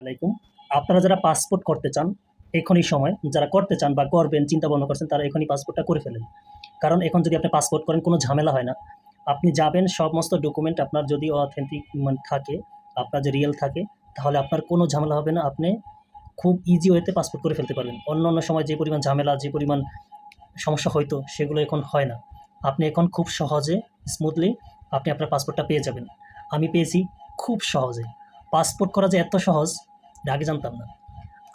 আলাইকুম। আপনারা যারা পাসপোর্ট করতে চান, এখনই সময়। যারা করতে চান বা করবেন চিন্তা ভাবনা করছেন তারা এখনই পাসপোর্টটা করে ফেলেন। কারণ এখন যদি আপনি পাসপোর্ট করেন কোনো ঝামেলা হয় না। আপনি যাবেন সমস্ত ডকুমেন্ট আপনার যদি অথেন্টিক থাকে, আপনার যে রিয়েল থাকে তাহলে আপনার কোনো ঝামেলা হবে না। আপনি খুব ইজি ওয়েতে পাসপোর্ট করে ফেলতে পারবেন। অন্য সময় যে পরিমাণ ঝামেলা, যে পরিমাণ সমস্যা হইতো সেগুলো এখন হয় না। আপনি এখন খুব সহজে স্মুথলি আপনি আপনার পাসপোর্টটা পেয়ে যাবেন। আমি পেয়েছি খুব সহজে। পাসপোর্ট করা যে এত সহজ এটা আগে জানতাম না।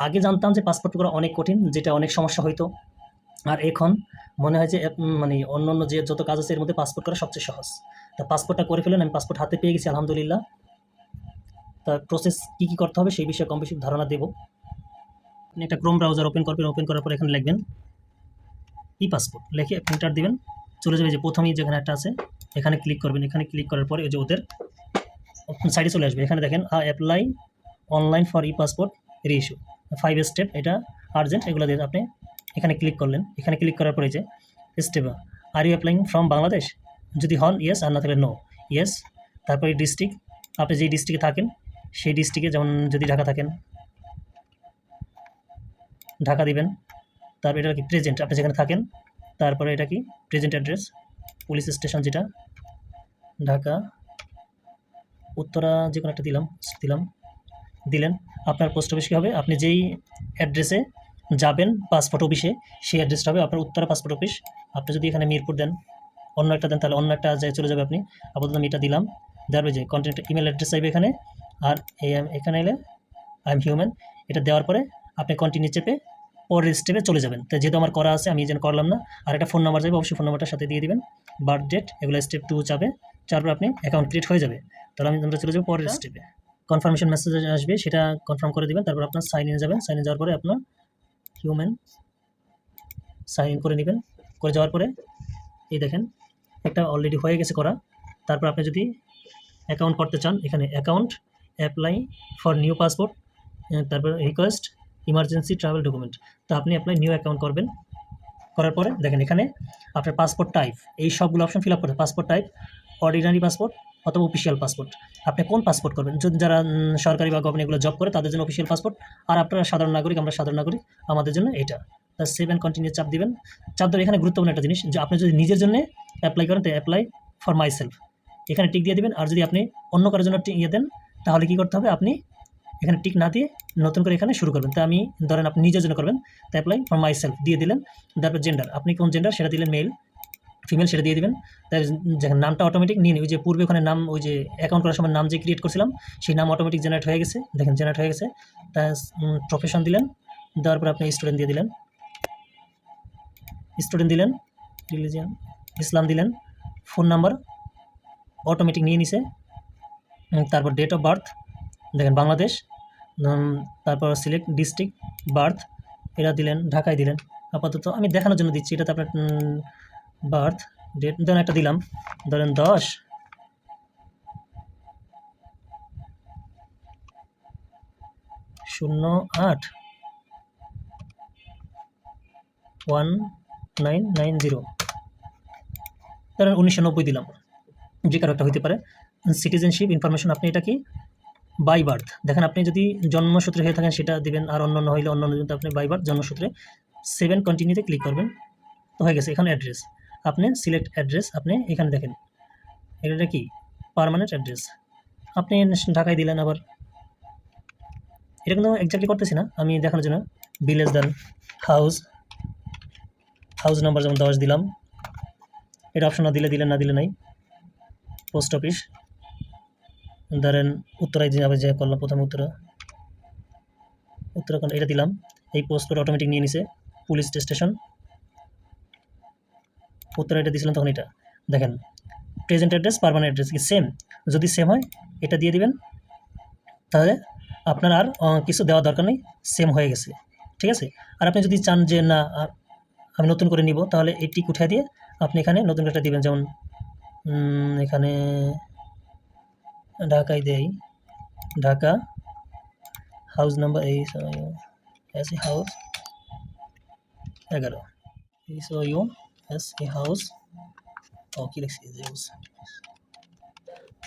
আগে জানতাম যে পাসপোর্ট করা অনেক কঠিন, যেটা অনেক সমস্যা হইতো। আর এখন মনে হয় যে মানে অন্যান্য যে যত কাজ আছে এর মধ্যে পাসপোর্ট করা সবচেয়ে সহজ। তা পাসপোর্টটা করে ফেলেন, আমি পাসপোর্ট হাতে পেয়ে গেছি আলহামদুলিল্লাহ। তার প্রসেস কী করতে হবে সেই বিষয়ে কম বেশি ধারণা দেব। আপনি একটা ক্রোম ব্রাউজার ওপেন করবেন, ওপেন করার পর এখানে লিখবেন ই পাসপোর্ট, লিখে এন্টার দিবেন। চলে যাবে যে প্রথমেই যেখানে একটা আছে এখানে ক্লিক করবেন। এখানে ক্লিক করার পরে ওই যে ওদের সাইডে চলে আসবে। এখানে দেখেন apply online for E passport reissue 5 step, এটা আর্জেন্ট, এগুলো দিয়ে আপনি এখানে ক্লিক করলেন। এখানে ক্লিক করার পরে যে step are you applying from Bangladesh, যদি হন ইয়েস, আর না থাকলে নো ইয়েস। তারপরে ডিস্ট্রিক্ট, আপনি যেই ডিস্ট্রিক্টে থাকেন সেই ডিস্ট্রিক্টে, যেমন যদি ঢাকা থাকেন ঢাকা দিবেন। তারপর এটা কি প্রেজেন্ট, আপনি যেখানে থাকেন। তারপরে এটা কি প্রেজেন্ট অ্যাড্রেস, পুলিশ স্টেশন যেটা ঢাকা উত্তরা, যে কোনো একটা দিলেন। আপনার পোস্ট অফিস কী হবে, আপনি যেই অ্যাড্রেসে যাবেন পাসপোর্ট অফিসে সেই অ্যাড্রেসটা হবে আপনার উত্তরা পাসপোর্ট অফিস। আপনি যদি এখানে মিরপুর দেন, অন্য একটা দেন, তাহলে অন্য একটা জায়গায় চলে যাবে। আপনি আপাতত আমি এটা দিলাম, দেওয়ার যে কন্টেন্ট ইমেল অ্যাড্রেস চাইবে এখানে। আর এখানে এলে আই এম হিউম্যান, এটা দেওয়ার পরে আপনি কন্টিনিউ চেপে পরের স্টেপে চলে যাবেন। তো যেহেতু আমার করা আছে আমি যেন করলাম না। আর একটা ফোন নাম্বার যাবে, অবশ্যই ফোন নাম্বারটার সাথে দিয়ে দিবেন। বার্থ ডেট, এগুলো স্টেপ 2 যাবে। তারপর আপনি অ্যাকাউন্ট ক্রিয়েট হয়ে যাবে। তাহলে আমরা চলে যাবো পরের স্টেপে। কনফার্মেশন মেসেজ আসবে, সেটা কনফার্ম করে দিবেন। তারপর আপনার সাইন ইন যাবেন। সাইন ইন যাওয়ার পরে আপনার হিউম্যান সাইন ইন করে নেবেন। করে যাওয়ার পরে এই দেখেন একটা অলরেডি হয়ে গেছে করা। তারপর আপনি যদি অ্যাকাউন্ট করতে চান, এখানে account, apply for new passport, তারপর রিকোয়েস্ট ইমার্জেন্সি ট্রাভেল ডকুমেন্ট। তো আপনি অ্যাপ্লাই নিউ অ্যাকাউন্ট করবেন। করার পরে দেখেন এখানে আপনার পাসপোর্ট টাইপ, এই সবগুলো অপশন ফিল আপ করতে। পাসপোর্ট টাইপ অর্ডিনারি পাসপোর্ট অথবা অফিসিয়াল পাসপোর্ট। আপনি কোন পাসপোর্ট করবেন? যদি যারা সরকারি বা গভর্নমেন্ট এগুলো জব করে তাদের জন্য অফিসিয়াল পাসপোর্ট। আর আপনারা সাধারণ নাগরিক, আমরা সাধারণ নাগরিক, আমাদের জন্য এটা। তা সেভ অ্যান্ড কন্টিনিউ চাপ দিবেন। চাপ ধরে এখানে গুরুত্বপূর্ণ একটা জিনিস, যে আপনি যদি নিজের জন্য অ্যাপ্লাই করেন তো অ্যাপ্লাই ফর মাই সেলফ, এখানে টিক দিয়ে দিবেন। আর যদি আপনি অন্য কারোর জন্য দেন তাহলে কী করতে হবে, আপনি এখানে টিক না দিয়ে নতুন করে এখানে শুরু করবেন। তো আমি ধরেন আপনি নিজের জন্য করবেন, তো অ্যাপ্লাই ফর মাই সেলফ দিয়ে দিলেন। তারপর জেন্ডার, আপনি কোন জেন্ডার সেটা দিলেন, মেল ফিমেল সেটা দিয়ে দিবেন। তাই যেখানে নামটা অটোমেটিক নিয়ে ওই যে পূর্বে ওখানে নাম, ওই যে অ্যাকাউন্ট করার সময় নাম যে ক্রিয়েট করছিলাম সেই নাম অটোমেটিক জেনারেট হয়ে গেছে। দেখেন জেনারেট হয়ে গেছে। তা প্রফেশন দিলেন, দেওয়ার পর আপনি স্টুডেন্ট দিয়ে দিলেন, রিলিজিয়ান ইসলাম দিলেন। ফোন নাম্বার অটোমেটিক নিয়ে নিছে। তারপর ডেট অফ বার্থ দেখেন বাংলাদেশ। তারপর সিলেক্ট ডিস্ট্রিক্ট, বার্থ, এটা দিলেন, ঢাকায় দিলেন। আপাতত আমি দেখানোর জন্য দিচ্ছি, এটাতে আপনার বার্থ ডেট ধরেন একটা দিলাম, ধরেন 10/08/1990, ধরেন 1990 দিলাম, যে কারো একটা হইতে পারে। সিটিজেনশিপ ইনফরমেশন, আপনি এটা কি বাই বার্থ, দেখেন আপনি যদি জন্মসূত্রে হয়ে থাকেন সেটা দিবেন, আর অন্য হইলে অন্য, আপনি বাই বার্থ জন্মসূত্রে। 7 কন্টিনিউতে ক্লিক করবেন। তো হয়ে গেছে। এখানে অ্যাড্রেস, আপনি সিলেক্ট অ্যাড্রেস, আপনি এখানে দেখেন এটা কি পার্মানেন্ট অ্যাড্রেস, আপনি ঢাকায় দিলেন। আবার এটা কিন্তু এক্স্যাক্টলি করতেছি না, আমি দেখানোর জন্য। ভিলেজ দেন, হাউস নাম্বার যেমন 10 দিলাম, এটা অপশন দিলেন, না দিলে নাই। পোস্ট অফিস ধরেন উত্তরায় যাবে, যে করলাম প্রথমে উত্তরাখণ্ড, এটা দিলাম। এই পোস্ট করে অটোমেটিক নিয়ে নিছে। পুলিশ স্টেশন উত্তরা, এটা দিয়েছিলাম তখন। এটা দেখেন প্রেজেন্ট অ্যাড্রেস, পার্মানেন্ট অ্যাড্রেস কি সেম, যদি সেম হয় এটা দিয়ে দিবেন, তাহলে আপনার আর কিছু দেওয়া দরকার নেই, সেম হয়ে গেছে। ঠিক আছে। আর আপনি যদি চান যে না আমি নতুন করে নিব, তাহলে এই টিক উঠিয়ে দিয়ে আপনি এখানে নতুন একটা দিবেন। যেমন এখানে ঢাকায় দেই, ঢাকা হাউস নাম্বার এই হাউস 11, হাউস কি লিখছি,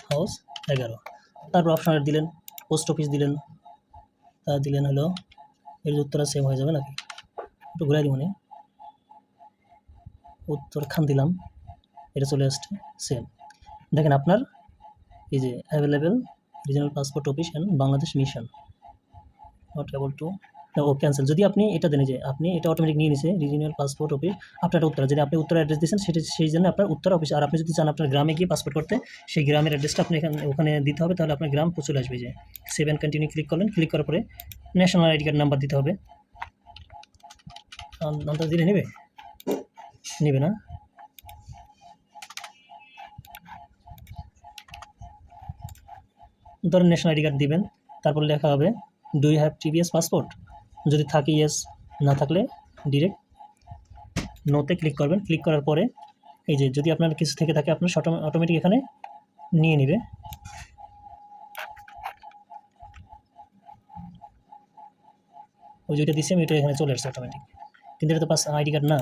হাউস 11। তারপর অপশন দিলেন, পোস্ট অফিস দিলেন, তা দিলেন হলো এর উত্তরটা সেম হয়ে যাবে নাকি, একটু ঘুরাই দিব, মানে উত্তরখান দিলাম, এটা চলে আসছে সেম। দেখেন আপনার এই যে available regional passport office and Bangladesh mission, not able to, ও ক্যান্সেল। যদি আপনি এটা দেন যে আপনি এটা অটোমেটিক নিয়ে নিছে রিজিওনাল পাসপোর্ট অফিস আপনার উত্তর, যদি আপনি উত্তর অ্যাড্রেস দিয়েছেন সেটা সেই জন্য আপনার উত্তর অফিস। আর আপনি যদি চান আপনার গ্রামে গিয়ে পাসপোর্ট করতে, সেই গ্রামের অ্যাড্রেসটা আপনি ওখানে দিতে হবে, তাহলে আপনার গ্রাম চলে আসবে। যে 7 কন্টিনিউ ক্লিক করলেন, ক্লিক করার পরে ন্যাশনাল আইডি কার্ড নাম্বার দিতে হবে। নামটা দিলে নেবে না, ধরেন ন্যাশনাল আইডি কার্ড দিবেন, তারপর লেখা হবে do you have TVS passport, যদি থাকে ইয়েস, না থাকলে ডিরেক্ট নোতে ক্লিক করবেন। ক্লিক করার পরে এই যে যদি আপনার কিছু থেকে থাকে আপনার অটোমেটিক এখানে নিয়ে নেবে। ওই যেটা দিচ্ছি আমি, এটা এখানে চলে আসছে অটোমেটিক, কিন্তু এটা তো পাস আইডি কার্ড না,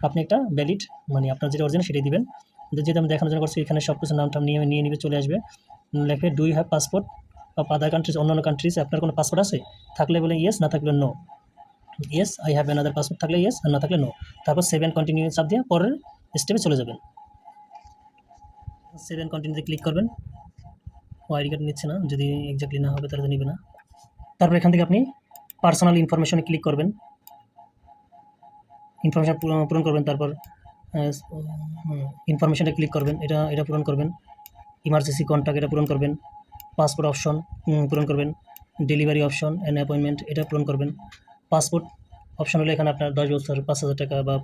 আপনি একটা ভ্যালিড মানে আপনার যেটা অরিজিনাল সেটাই দিবেন। যেটা আমি দেখানোর জন্য করছি, এখানে সব কিছু নামটা নিয়ে নিবে, চলে আসবে। লেখবে do you have passport of other countries, অন্যান্য কান্ট্রিজ আপনার কোনো পাসপোর্ট আছে, থাকলে বলে ইয়েস, না থাকলে no. Yes I have another passport, থাকলে ইয়েস, আর না থাকলে নো। তারপর 7 কন্টিনিউ চাপ দিয়ে পরের স্টেপে চলে যাবেন। 7 কন্টিনিউতে ক্লিক করবেন। ও আইডি কার্ড নিচ্ছে না, যদি এক্স্যাক্টলি না হবে তাহলে তো নেবে না। তারপর এখান থেকে আপনি পার্সোনাল ইনফরমেশনে ক্লিক করবেন, ইনফরমেশন পূরণ করবেন। তারপর ইনফরমেশনটা ক্লিক করবেন, এটা পূরণ করবেন। ইমার্জেন্সি কন্ট্যাক্ট এটা পূরণ করবেন। পাসপোর্ট অপশন পূরণ করবেন। ডেলিভারি অপশন অ্যান্ড অ্যাপয়েন্টমেন্ট এটা পূরণ করবেন। পাসপোর্ট অপশন হলে এখানে আপনার 10 বছর 5,000 টাকা বা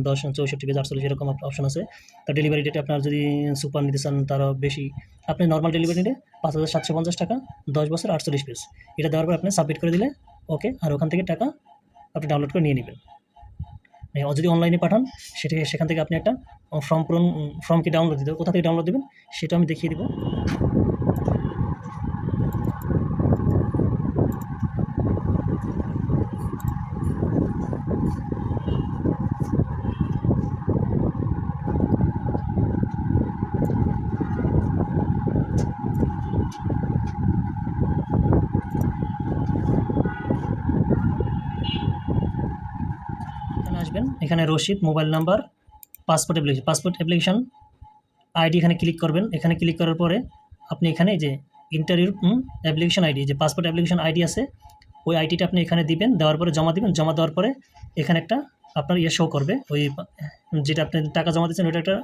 10 64 পেজ 48 এরকম অপশন আছে। তো ডেলিভারি ডেটে আপনার যদি সুপার নিতে চান তারও বেশি, আপনি নর্মাল ডেলিভারি নিলে 5,750 টাকা, 10 বছর 48 পেজ, এটা দেওয়ার পর আপনি সাবমিট করে দিলে ওকে। আর ওখান থেকে টাকা আপনি ডাউনলোড করে নিয়ে নেবেন। যদি অনলাইনে পাঠান সেখান থেকে আপনি একটা ফর্মকে ডাউনলোড দিতে হবে। কোথা থেকে ডাউনলোড দেবেন সেটা আমি দেখিয়ে দেবো। এখানে আসবেন, এখানে রসিদ, mobile number, passport application ID এখানে ক্লিক করবেন। এখানে ক্লিক করার পরে আপনি এখানে যে ইন্টারভিউ অ্যাপ্লিকেশন আইডি, যে পাসপোর্ট অ্যাপ্লিকেশন আইডি আছে, ওই আইডিটা আপনি এখানে দিবেন। দেওয়ার পরে জমা দিবেন। জমা দেওয়ার পরে এখানে একটা আপনার শো করবে, ওই যেটা আপনি টাকা জমা দিচ্ছেন ওটা একটা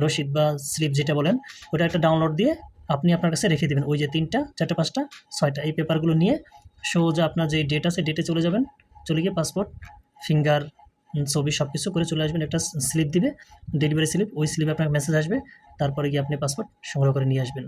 রসিদ বা স্লিপ যেটা বলেন, ওটা একটা ডাউনলোড দিয়ে আপনি আপনার কাছে রেখে দেবেন। ওই যে 3টা 4টা 5টা 6টা এই পেপারগুলো নিয়ে সোজা আপনার যে ডেট আছে ডেটে চলে যাবেন। চলে গিয়ে পাসপোর্ট ফিঙ্গার ছবি সব কিছু করে চলে আসবেন। একটা স্লিপ দিবে, ডেলিভারি স্লিপ, ওই স্লিপে আপনার মেসেজ আসবে। তারপরে গিয়ে আপনি পাসপোর্ট সংগ্রহ করে নিয়ে আসবেন।